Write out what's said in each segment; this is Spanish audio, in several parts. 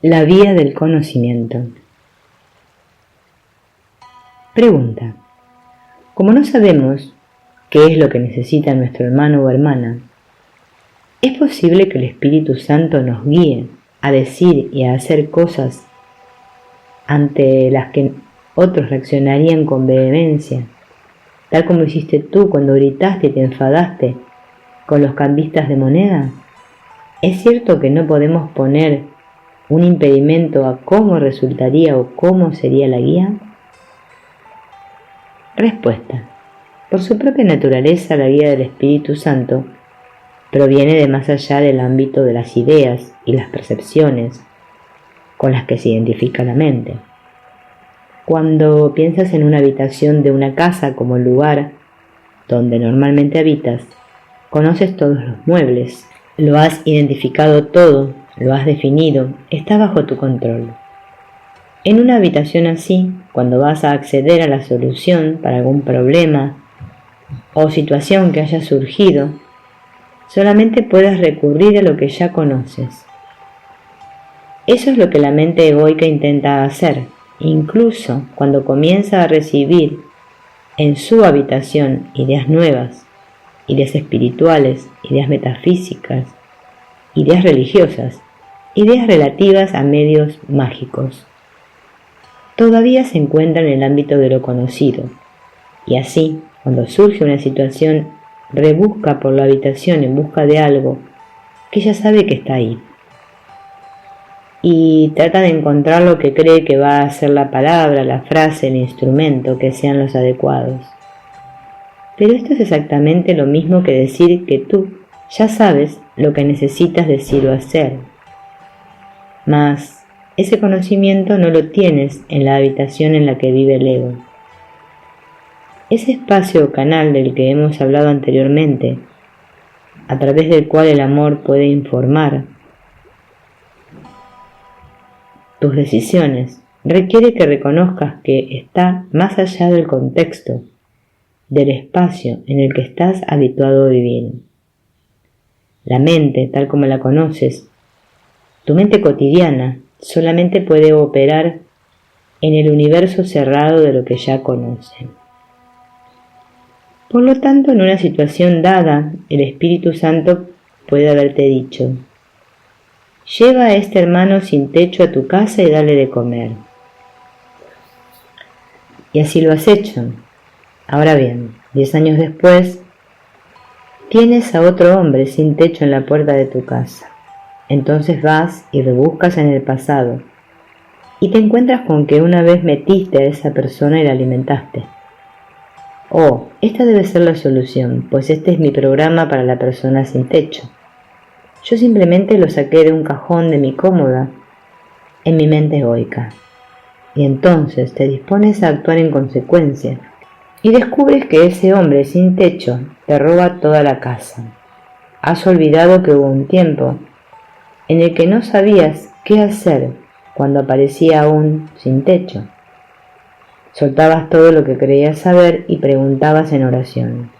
La vía del conocimiento. Pregunta: como no sabemos qué es lo que necesita nuestro hermano o hermana, ¿es posible que el Espíritu Santo nos guíe a decir y a hacer cosas ante las que otros reaccionarían con vehemencia, tal como hiciste tú cuando gritaste y te enfadaste con los cambistas de moneda? ¿Es cierto que no podemos poner un impedimento a cómo resultaría o cómo sería la guía? Respuesta: por su propia naturaleza, la guía del Espíritu Santo proviene de más allá del ámbito de las ideas y las percepciones con las que se identifica la mente. Cuando piensas en una habitación de una casa como el lugar donde normalmente habitas, conoces todos los muebles, lo has identificado todo, lo has definido, está bajo tu control. En una habitación así, cuando vas a acceder a la solución para algún problema o situación que haya surgido, solamente puedes recurrir a lo que ya conoces. Eso es lo que la mente egoica intenta hacer, incluso cuando comienza a recibir en su habitación ideas nuevas, ideas espirituales, ideas metafísicas, ideas religiosas, ideas relativas a medios mágicos. Todavía se encuentra en el ámbito de lo conocido, y así, cuando surge una situación, rebusca por la habitación en busca de algo que ya sabe que está ahí, y trata de encontrar lo que cree que va a ser la palabra, la frase, el instrumento que sean los adecuados. Pero esto es exactamente lo mismo que decir que tú ya sabes lo que necesitas decir o hacer, mas ese conocimiento no lo tienes en la habitación en la que vive el ego. Ese espacio o canal del que hemos hablado anteriormente, a través del cual el amor puede informar tus decisiones, requiere que reconozcas que está más allá del contexto, del espacio en el que estás habituado a vivir. La mente, tal como la conoces, tu mente cotidiana, solamente puede operar en el universo cerrado de lo que ya conoce. Por lo tanto, en una situación dada, el Espíritu Santo puede haberte dicho: lleva a este hermano sin techo a tu casa y dale de comer. Y así lo has hecho. Ahora bien, 10 años después, tienes a otro hombre sin techo en la puerta de tu casa. Entonces vas y rebuscas en el pasado y te encuentras con que una vez metiste a esa persona y la alimentaste. Oh, esta debe ser la solución, pues este es mi programa para la persona sin techo. Yo simplemente lo saqué de un cajón de mi cómoda en mi mente egoica. Y entonces te dispones a actuar en consecuencia y descubres que ese hombre sin techo te roba toda la casa. Has olvidado que hubo un tiempo en el que no sabías qué hacer cuando aparecía un sin techo. Soltabas todo lo que creías saber y preguntabas en oración.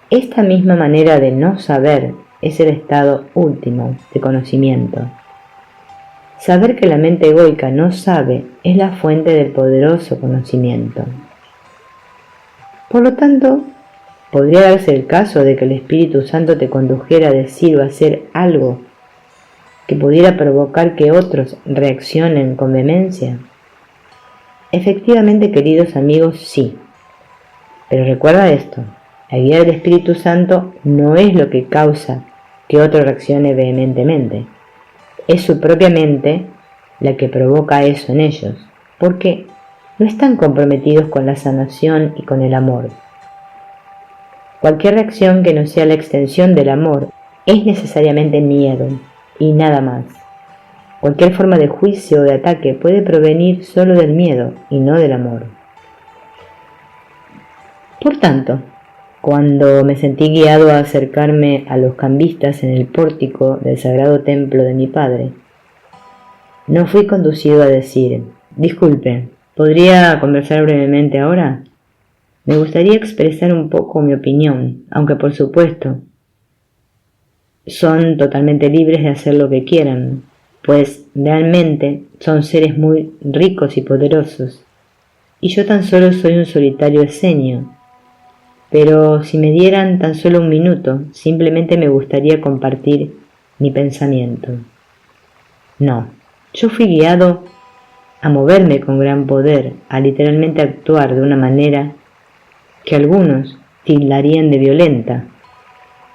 Esta misma manera de no saber es el estado último de conocimiento. Saber que la mente egoica no sabe es la fuente del poderoso conocimiento. Por lo tanto, podría darse el caso de que el Espíritu Santo te condujera a decir o hacer algo que pudiera provocar que otros reaccionen con vehemencia. Efectivamente, queridos amigos, sí. Pero recuerda esto: la guía del Espíritu Santo no es lo que causa que otro reaccione vehementemente. Es su propia mente la que provoca eso en ellos, porque no están comprometidos con la sanación y con el amor. Cualquier reacción que no sea la extensión del amor es necesariamente miedo y nada más. Cualquier forma de juicio o de ataque puede provenir solo del miedo y no del amor. Por tanto, cuando me sentí guiado a acercarme a los cambistas en el pórtico del sagrado templo de mi padre, no fui conducido a decir: disculpe, ¿podría conversar brevemente ahora? Me gustaría expresar un poco mi opinión, aunque por supuesto son totalmente libres de hacer lo que quieran. pues realmente son seres muy ricos y poderosos, y yo tan solo soy un solitario esenio. Pero si me dieran tan solo un minuto, simplemente me gustaría compartir mi pensamiento. No, yo fui guiado a moverme con gran poder, a literalmente actuar de una manera que algunos tildarían de violenta.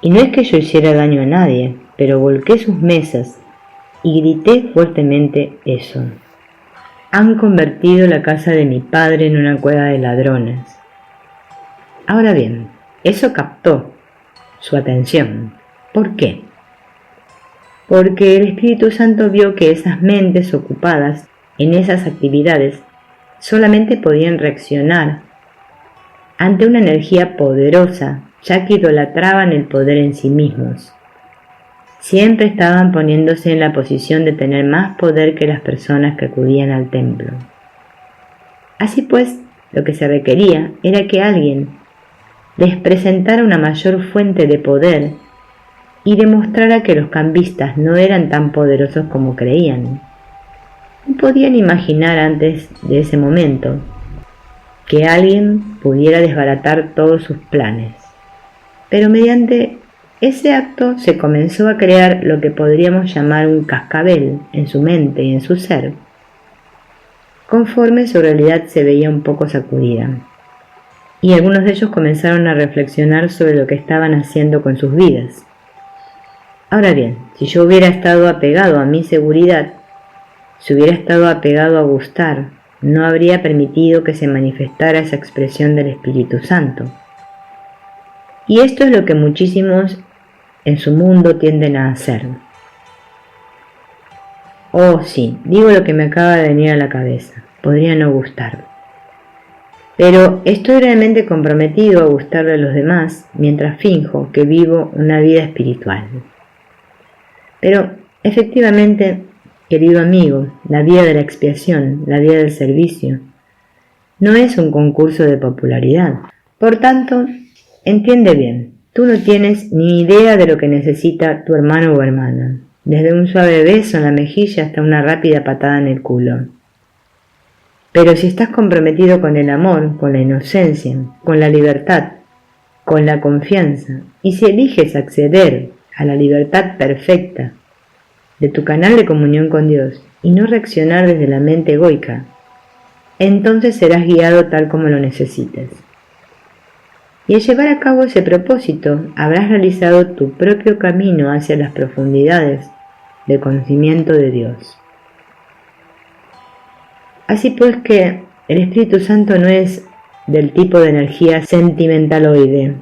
Y no es que yo hiciera daño a nadie, pero volqué sus mesas y grité fuertemente eso. Han convertido la casa de mi padre en una cueva de ladrones. Ahora bien, eso captó su atención. ¿Por qué? Porque el Espíritu Santo vio que esas mentes ocupadas en esas actividades solamente podían reaccionar ante una energía poderosa, ya que idolatraban el poder en sí mismos. Siempre estaban poniéndose en la posición de tener más poder que las personas que acudían al templo. Así pues, lo que se requería era que alguien les presentara una mayor fuente de poder y demostrara que los cambistas no eran tan poderosos como creían. No podían imaginar antes de ese momento que alguien pudiera desbaratar todos sus planes. Pero mediante ese acto se comenzó a crear lo que podríamos llamar un cascabel en su mente y en su ser, conforme su realidad se veía un poco sacudida. Y algunos de ellos comenzaron a reflexionar sobre lo que estaban haciendo con sus vidas. Ahora bien, si yo hubiera estado apegado a mi seguridad, si hubiera estado apegado a gustar, no habría permitido que se manifestara esa expresión del Espíritu Santo. Y esto es lo que muchísimos en su mundo tienden a hacer. Oh sí, digo lo que me acaba de venir a la cabeza, podría no gustar. Pero estoy realmente comprometido a gustarle a los demás mientras finjo que vivo una vida espiritual. Pero efectivamente, querido amigo, la vida de la expiación, la vida del servicio, no es un concurso de popularidad. Por tanto, entiende bien, tú no tienes ni idea de lo que necesita tu hermano o hermana, desde un suave beso en la mejilla hasta una rápida patada en el culo. Pero si estás comprometido con el amor, con la inocencia, con la libertad, con la confianza, y si eliges acceder a la libertad perfecta de tu canal de comunión con Dios y no reaccionar desde la mente egoica, entonces serás guiado tal como lo necesites. Y al llevar a cabo ese propósito, habrás realizado tu propio camino hacia las profundidades del conocimiento de Dios. Así pues que el Espíritu Santo no es del tipo de energía sentimentaloide,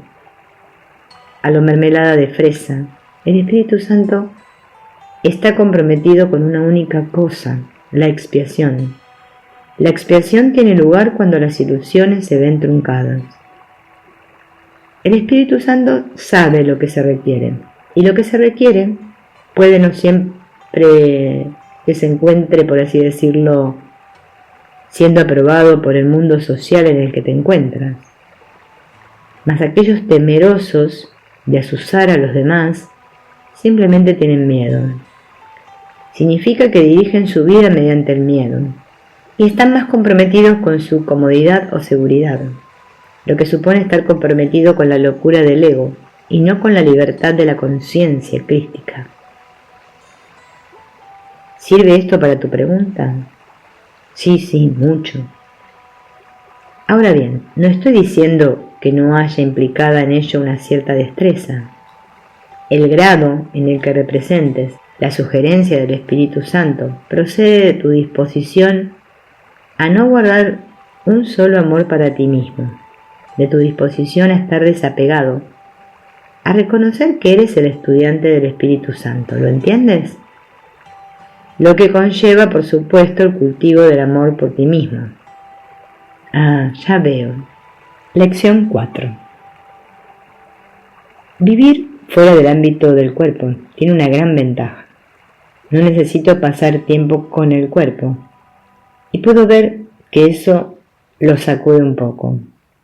a lo mermelada de fresa. El Espíritu Santo está comprometido con una única cosa, la expiación. La expiación tiene lugar cuando las ilusiones se ven truncadas. El Espíritu Santo sabe lo que se requiere, y lo que se requiere puede no siempre que se encuentre, por así decirlo, siendo aprobado por el mundo social en el que te encuentras. Mas aquellos temerosos de azuzar a los demás simplemente tienen miedo. Significa que dirigen su vida mediante el miedo y están más comprometidos con su comodidad o seguridad, lo que supone estar comprometido con la locura del ego y no con la libertad de la conciencia crística. ¿Sirve esto para tu pregunta? Sí, mucho. Ahora bien, no estoy diciendo que no haya implicada en ello una cierta destreza. El grado en el que representes la sugerencia del Espíritu Santo procede de tu disposición a no guardar un solo amor para ti mismo, de tu disposición a estar desapegado, a reconocer que eres el estudiante del Espíritu Santo. ¿Lo entiendes? Lo que conlleva, por supuesto, el cultivo del amor por ti mismo. Ah, ya veo. Lección 4. Vivir fuera del ámbito del cuerpo tiene una gran ventaja. No necesito pasar tiempo con el cuerpo. Y puedo ver que eso lo sacude un poco.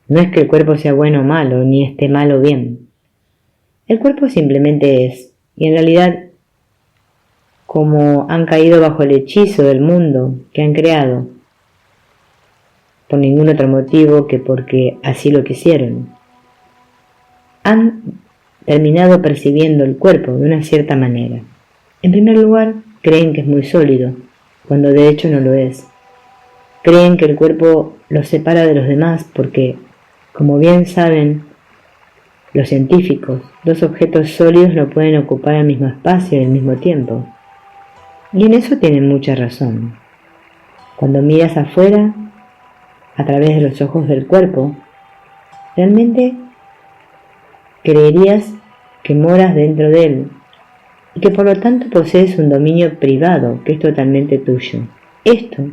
No es que el cuerpo sea bueno o malo, ni esté mal o bien. El cuerpo simplemente es, y en realidad como han caído bajo el hechizo del mundo que han creado, por ningún otro motivo que porque así lo quisieron. Han terminado percibiendo el cuerpo de una cierta manera. En primer lugar, creen que es muy sólido, cuando de hecho no lo es. Creen que el cuerpo los separa de los demás porque, como bien saben los científicos, dos objetos sólidos no pueden ocupar el mismo espacio y el mismo tiempo. Y en eso tienen mucha razón. Cuando miras afuera, a través de los ojos del cuerpo, realmente creerías que moras dentro de él y que por lo tanto posees un dominio privado que es totalmente tuyo. Esto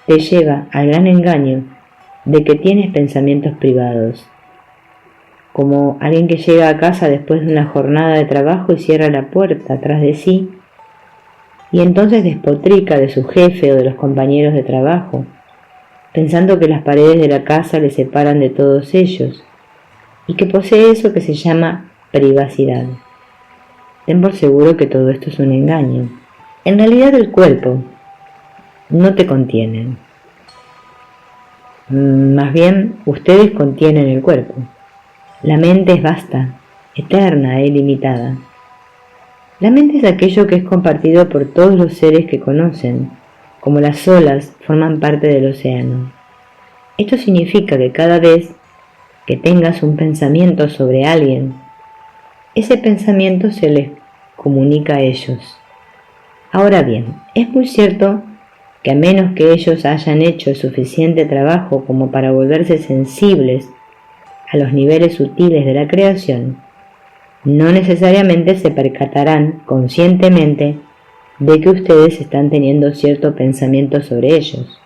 te lleva al gran engaño de que tienes pensamientos privados, como alguien que llega a casa después de una jornada de trabajo y cierra la puerta atrás de sí y entonces despotrica de su jefe o de los compañeros de trabajo, pensando que las paredes de la casa le separan de todos ellos y que posee eso que se llama privacidad. Ten por seguro que todo esto es un engaño. En realidad el cuerpo no te contiene. Más bien, ustedes contienen el cuerpo. La mente es vasta, eterna e ilimitada. La mente es aquello que es compartido por todos los seres que conocen, como las olas forman parte del océano. Esto significa que cada vez que tengas un pensamiento sobre alguien, ese pensamiento se les comunica a ellos. Ahora bien, es muy cierto que a menos que ellos hayan hecho suficiente trabajo como para volverse sensibles a los niveles sutiles de la creación, no necesariamente se percatarán conscientemente de que ustedes están teniendo cierto pensamiento sobre ellos.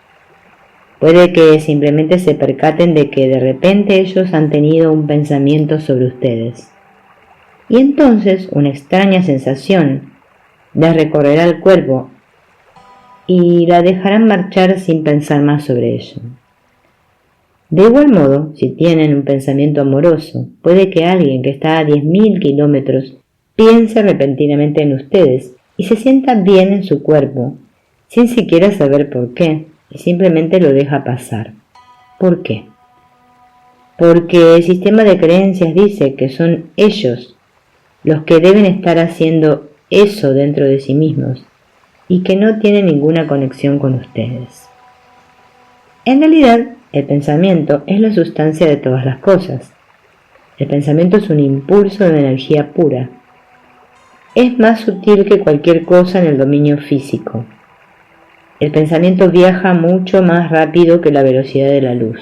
Puede que simplemente se percaten de que de repente ellos han tenido un pensamiento sobre ustedes. Y entonces una extraña sensación les recorrerá el cuerpo y la dejarán marchar sin pensar más sobre ello. De igual modo, si tienen un pensamiento amoroso, puede que alguien que está a 10.000 kilómetros piense repentinamente en ustedes y se sienta bien en su cuerpo, sin siquiera saber por qué, y simplemente lo deja pasar. ¿Por qué? Porque el sistema de creencias dice que son ellos los que deben estar haciendo eso dentro de sí mismos y que no tienen ninguna conexión con ustedes. En realidad, el pensamiento es la sustancia de todas las cosas. El pensamiento es un impulso de energía pura. Es más sutil que cualquier cosa en el dominio físico. El pensamiento viaja mucho más rápido que la velocidad de la luz.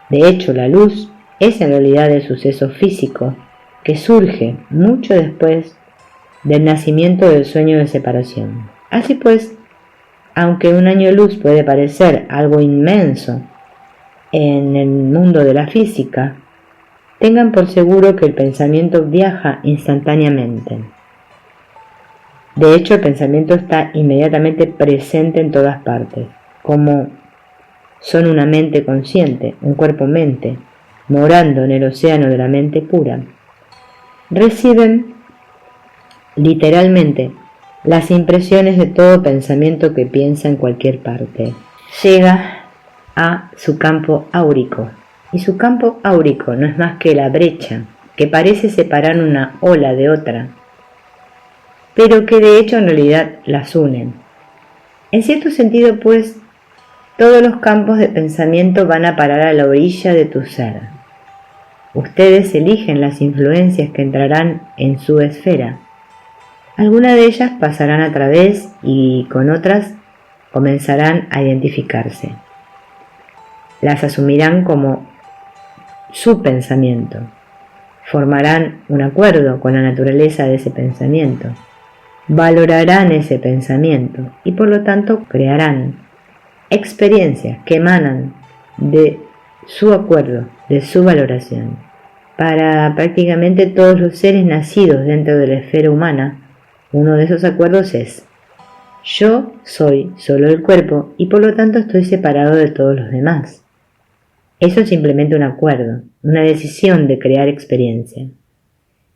De hecho, la luz es en realidad el suceso físico que surge mucho después del nacimiento del sueño de separación. Así pues, aunque un año luz puede parecer algo inmenso en el mundo de la física, tengan por seguro que el pensamiento viaja instantáneamente. De hecho, el pensamiento está inmediatamente presente en todas partes, como son una mente consciente, un cuerpo-mente, morando en el océano de la mente pura. Reciben literalmente las impresiones de todo pensamiento que piensa en cualquier parte. Llega a su campo áurico, y su campo áurico no es más que la brecha que parece separar una ola de otra, pero que de hecho en realidad las unen. En cierto sentido, pues, todos los campos de pensamiento van a parar a la orilla de tu ser. Ustedes eligen las influencias que entrarán en su esfera. Algunas de ellas pasarán a través y con otras comenzarán a identificarse. Las asumirán como su pensamiento. Formarán un acuerdo con la naturaleza de ese pensamiento. Valorarán ese pensamiento y por lo tanto crearán experiencias que emanan de su acuerdo, de su valoración. Para prácticamente todos los seres nacidos dentro de la esfera humana, uno de esos acuerdos es: yo soy solo el cuerpo y por lo tanto estoy separado de todos los demás. Eso es simplemente un acuerdo, una decisión de crear experiencia.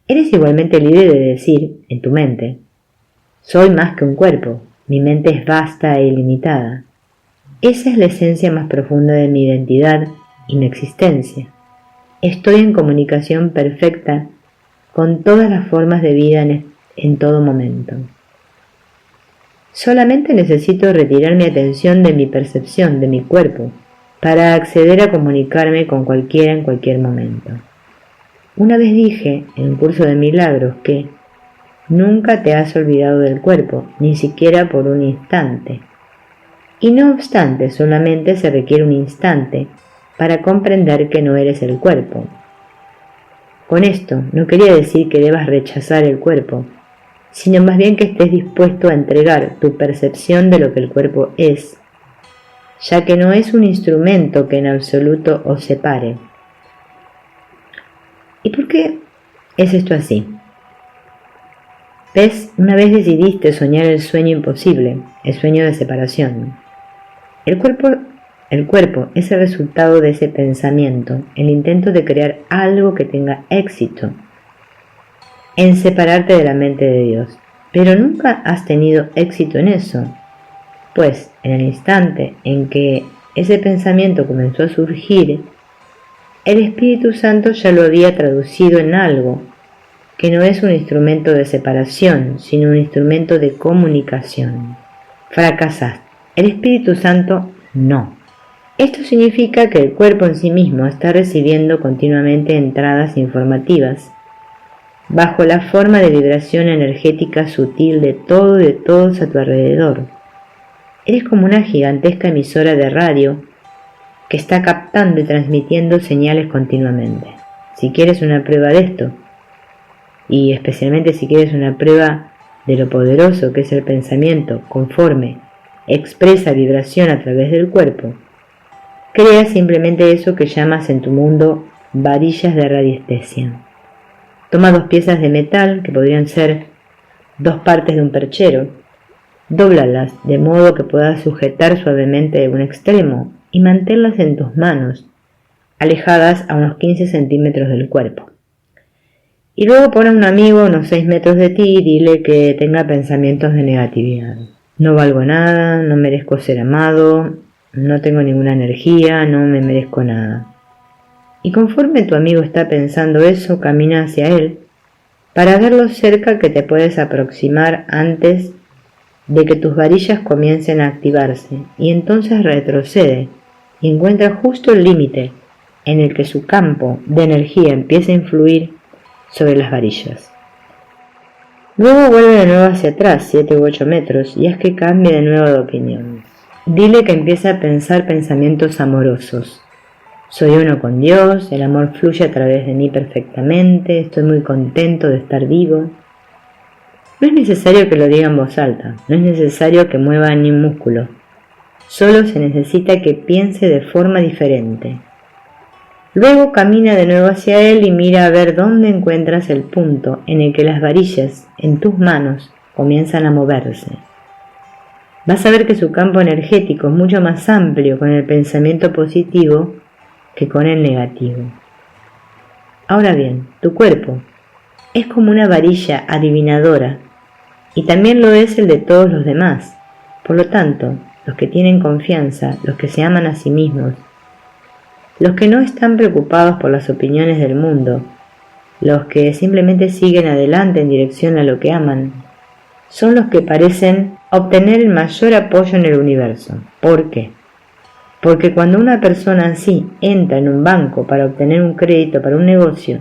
Eres igualmente libre de decir, en tu mente, Soy más que un cuerpo, mi mente es vasta e ilimitada. Esa es la esencia más profunda de mi identidad y mi existencia. Estoy en comunicación perfecta con todas las formas de vida en todo momento. Solamente necesito retirar mi atención de mi percepción, de mi cuerpo, para acceder a comunicarme con cualquiera en cualquier momento. Una vez dije en un curso de milagros que nunca te has olvidado del cuerpo, ni siquiera por un instante. Y no obstante, solamente se requiere un instante para comprender que no eres el cuerpo. Con esto no quería decir que debas rechazar el cuerpo, sino más bien que estés dispuesto a entregar tu percepción de lo que el cuerpo es, ya que no es un instrumento que en absoluto os separe. ¿Y por qué es esto así? ¿Ves? Una vez decidiste soñar el sueño imposible, el sueño de separación. El cuerpo es el resultado de ese pensamiento, el intento de crear algo que tenga éxito en separarte de la mente de Dios. Pero nunca has tenido éxito en eso, pues en el instante en que ese pensamiento comenzó a surgir, el Espíritu Santo ya lo había traducido en algo que no es un instrumento de separación, sino un instrumento de comunicación. Fracasaste. El Espíritu Santo no. Esto significa que el cuerpo en sí mismo está recibiendo continuamente entradas informativas, bajo la forma de vibración energética sutil de todo y de todos a tu alrededor. Eres como una gigantesca emisora de radio que está captando y transmitiendo señales continuamente. Si quieres una prueba de esto, y especialmente si quieres una prueba de lo poderoso que es el pensamiento conforme expresa vibración a través del cuerpo, crea simplemente eso que llamas en tu mundo varillas de radiestesia. Toma 2 piezas de metal, que podrían ser 2 partes de un perchero, dóblalas de modo que puedas sujetar suavemente un extremo y mantenerlas en tus manos, alejadas a unos 15 centímetros del cuerpo. Y luego pon a un amigo a unos 6 metros de ti y dile que tenga pensamientos de negatividad. No valgo nada, no merezco ser amado, no tengo ninguna energía, no me merezco nada. Y conforme tu amigo está pensando eso, camina hacia él para ver lo cerca que te puedes aproximar antes de que tus varillas comiencen a activarse, y entonces retrocede y encuentra justo el límite en el que su campo de energía empieza a influir sobre las varillas. Luego vuelve de nuevo hacia atrás, 7 u 8 metros, y haz que cambie de nuevo de opinión. Dile que empiece a pensar pensamientos amorosos. Soy uno con Dios, el amor fluye a través de mí perfectamente, estoy muy contento de estar vivo. No es necesario que lo diga en voz alta, no es necesario que mueva ni un músculo. Solo se necesita que piense de forma diferente. Luego camina de nuevo hacia él y mira a ver dónde encuentras el punto en el que las varillas en tus manos comienzan a moverse. Vas a ver que su campo energético es mucho más amplio con el pensamiento positivo que con el negativo. Ahora bien, tu cuerpo es como una varilla adivinadora y también lo es el de todos los demás. Por lo tanto, los que tienen confianza, los que se aman a sí mismos, los que no están preocupados por las opiniones del mundo, los que simplemente siguen adelante en dirección a lo que aman, son los que parecen obtener el mayor apoyo en el universo. ¿Por qué? Porque cuando una persona así entra en un banco para obtener un crédito para un negocio,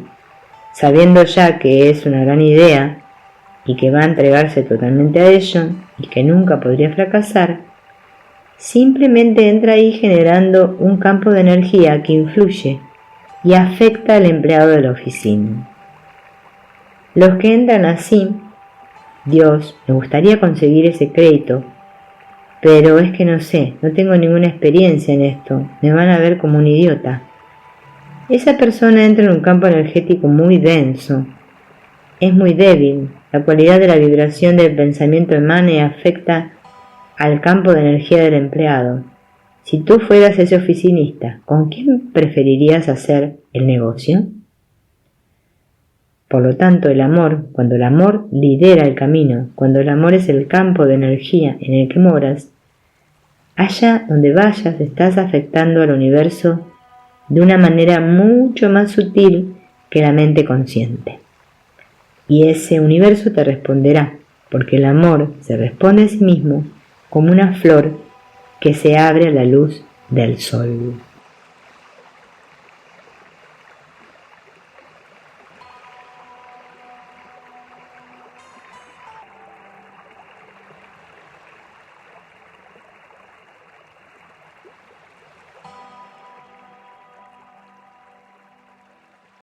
sabiendo ya que es una gran idea y que va a entregarse totalmente a ello y que nunca podría fracasar, simplemente entra ahí generando un campo de energía que influye y afecta al empleado de la oficina. Los que entran así, Dios, me gustaría conseguir ese crédito, pero es que no sé, no tengo ninguna experiencia en esto, me van a ver como un idiota. Esa persona entra en un campo energético muy denso, es muy débil, la cualidad de la vibración del pensamiento emana y afecta al campo de energía del empleado. Si tú fueras ese oficinista, ¿con quién preferirías hacer el negocio? Por lo tanto, cuando el amor lidera el camino, cuando el amor es el campo de energía en el que moras, allá donde vayas estás afectando al universo de una manera mucho más sutil que la mente consciente. Y ese universo te responderá, porque el amor se responde a sí mismo como una flor que se abre a la luz del sol.